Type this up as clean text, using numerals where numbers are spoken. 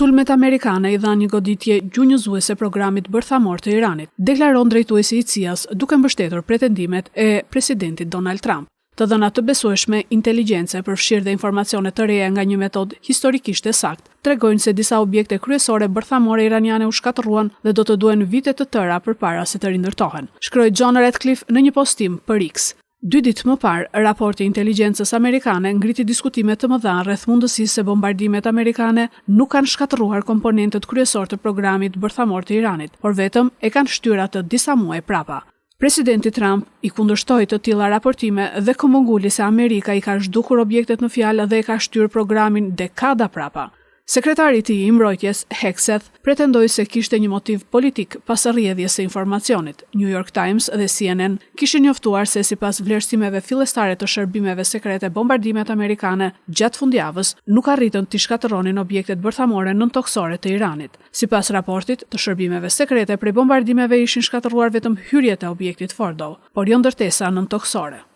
Sulmet amerikane i dhanë një goditje gjunjëzuese programit bërthamor të Iranit, deklaron drejtuesi i CIA-s duke mbështetur pretendimet e presidentit Donald Trump. Të dhënat të besueshme inteligjence përfshirë dhe informacione të reja nga një metodë historikisht e saktë, tregojnë se disa objekte kryesore bërthamore iraniane u shkatërruan dhe do të duhen vite të tëra përpara se të rindërtohen, shkroi John Ratcliffe në një postim për X. 2 ditë më parë, raporti i inteligjencës amerikane ngriti diskutime të mëdha rreth mundësisë se bombardimet amerikane nuk kanë shkatërruar komponentët kryesor të programit bërthamor të Iranit, por vetëm e kanë shtyr atë disa muaj prapa. Presidenti Trump i kundërshtoi të tilla raportime dhe këmbënguli se Amerika i ka zhdukur objektet në fjalë dhe e ka shtyr programin dekada prapa. Sekretari i tij i mbrojtjes, Hegseth, pretendoi se kishte një motiv politik pas rrjedhjes së informacionit. New York Times dhe CNN kishin njoftuar se sipas vlerësimeve fillestare të shërbimeve sekrete, bombardimet amerikane gjatë fundjavës nuk arritën të shkatërronin objektet bërthamore nëntoksore të Iranit. Sipas raportit të shërbimeve sekrete, prej bombardimeve ishin shkatërruar vetëm hyrjet e objektit Fordo, por jo ndërtesa nëntoksore.